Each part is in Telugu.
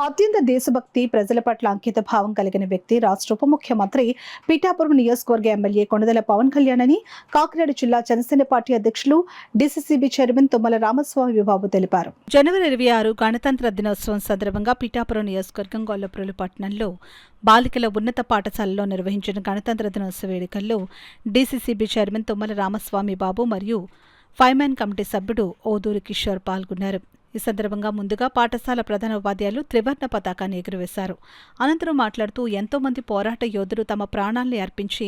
అత్యంత దేశభక్తి ప్రజల పట్ల అంకిత భావం కలిగిన వ్యక్తి రాష్ట్ర ఉప ముఖ్యమంత్రి పిఠాపురం నియోజకవర్గ ఎమ్మెల్యే కొణిదెల పవన్ కళ్యాణ్ అని కాకినాడ జిల్లా జనసేన పార్టీ అధ్యక్షులు డిసిసిబి చైర్మన్ తుమ్మల రామస్వామి బాబు తెలిపారు. జనవరి 26 గణతంత్ర దినోత్సవం సందర్భంగా పిఠాపురం నియోజకవర్గం గొల్లప్రోలు పట్టణంలో బాలికల ఉన్నత పాఠశాలలో నిర్వహించిన గణతంత్ర దినోత్సవ వేడుకల్లో డిసిసిబి చైర్మన్ తుమ్మల రామస్వామి బాబు మరియు ఫైర్మ్యాన్ కమిటీ సభ్యుడు ఓదూరి కిషోర్ పాల్గొన్నారు. ఈ సందర్భంగా ముందుగా పాఠశాల ప్రధాన ఉపాధ్యాయులు త్రివర్ణ పతాకాన్ని ఎగురవేశారు. అనంతరం మాట్లాడుతూ ఎంతో మంది పోరాట యోధులు తమ ప్రాణాల్ని అర్పించి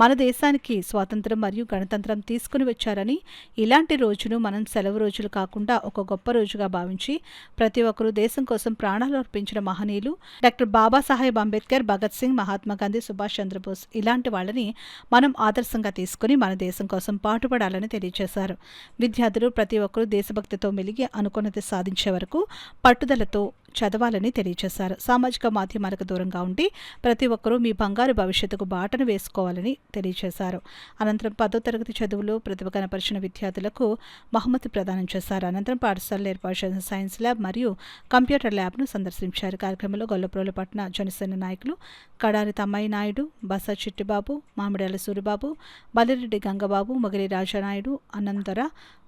మన దేశానికి స్వాతంత్రం మరియు గణతంత్రం తీసుకుని వచ్చారని, ఇలాంటి రోజును మనం సెలవు రోజులు కాకుండా ఒక గొప్ప రోజుగా భావించి ప్రతి ఒక్కరూ దేశం కోసం ప్రాణాలు అర్పించిన మహనీయులు డాక్టర్ బాబాసాహెబ్ అంబేద్కర్, భగత్ సింగ్, మహాత్మా గాంధీ, సుభాష్ చంద్రబోస్ ఇలాంటి వాళ్ళని మనం ఆదర్శంగా తీసుకుని మన దేశం కోసం పాటుపడాలని తెలియజేశారు. విద్యార్థులు ప్రతి ఒక్కరూ దేశభక్తితో మెలిగి అనుకున్నది సాధించే వరకు పట్టుదలతో చదవాలని తెలియజేశారు. సామాజిక మాధ్యమాలకు దూరంగా ఉండి ప్రతి ఒక్కరూ మీ బంగారు భవిష్యత్తుకు బాటను వేసుకోవాలని తెలియజేశారు. అనంతరం 10వ తరగతి చదువులో ప్రతిభ కనపరిచిన విద్యార్థులకు బహుమతి ప్రదానం చేశారు. అనంతరం పాఠశాలలో ఏర్పాటు చేసిన సైన్స్ ల్యాబ్ మరియు కంప్యూటర్ ల్యాబ్ను సందర్శించారు. కార్యక్రమంలో గొల్లప్రోలు పట్టణ జనసేన నాయకులు కడారి తమ్మాయి నాయుడు, బస చిట్టిబాబు, మామిడాల సూరిబాబు, బలిరెడ్డి గంగబాబు, మొగిలి రాజానాయుడు, అన్నందొర,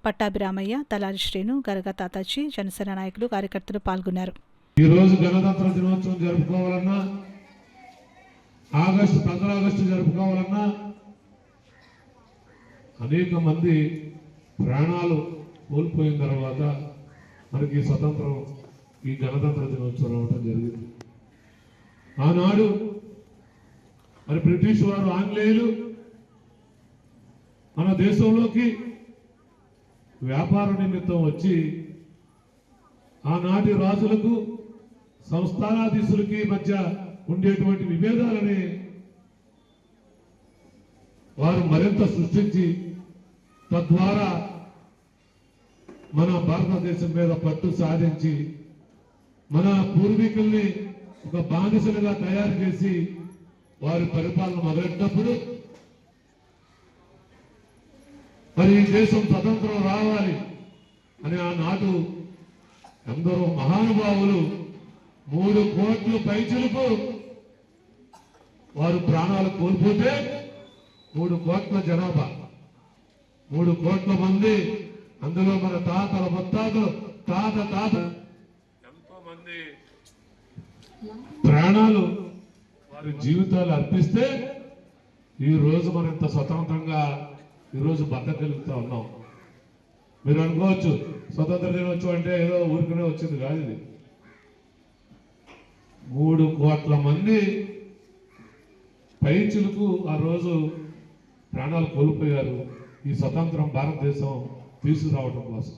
పట్టాభిరామయ్య, తలారి శ్రీను, గరగ తాతాచి, జనసేన నాయకులు, కార్యకర్తలు పాల్గొన్నారు. ఈ రోజు గణతంత్ర దినోత్సవం జరుపుకోవాలన్నా, ఆగస్టు 15 జరుపుకోవాలన్నా అనేక మంది ప్రాణాలు కోల్పోయిన తర్వాత మనకి స్వతంత్రం ఈ గణతంత్ర దినోత్సవం రావటం జరిగింది. ఆనాడు మరి బ్రిటిష్ వారు, ఆంగ్లేయులు మన దేశంలోకి వ్యాపార నిమిత్తం వచ్చి ఆనాటి రాజులకు, సంస్థానాధీశులకి మధ్య ఉండేటువంటి విభేదాలని వారు మరింత సృష్టించి తద్వారా మన భారతదేశం మీద పట్టు సాధించి మన పూర్వీకుల్ని ఒక బానిసలుగా తయారు చేసి వారి పరిపాలన మొదలెట్టినప్పుడు మరి ఈ దేశం స్వతంత్రం రావాలి అని ఆనాడు ఎందరో మహానుభావులు 3 కోట్ల పైచులకు వారు ప్రాణాలు కోల్పోతే 3 కోట్ల జనాభా, 3 కోట్ల మంది, అందులో మన తాతల ముత్తాతలు, తాత ఎంతో మంది ప్రాణాలు వారి జీవితాలు అర్పిస్తే ఈ రోజు మనం ఇంత స్వతంత్రంగా ఈరోజు బతకగలుగుతా ఉన్నాం. మీరు అనుకోవచ్చు స్వతంత్ర దినోత్సవం అంటే ఏదో ఊరికనే వచ్చింది కాదు. ఇది 3 కోట్ల మంది పైచులకు ఆ రోజు ప్రాణాలు కోల్పోయారు ఈ స్వతంత్రం భారతదేశం తీసుకురావడం కోసం.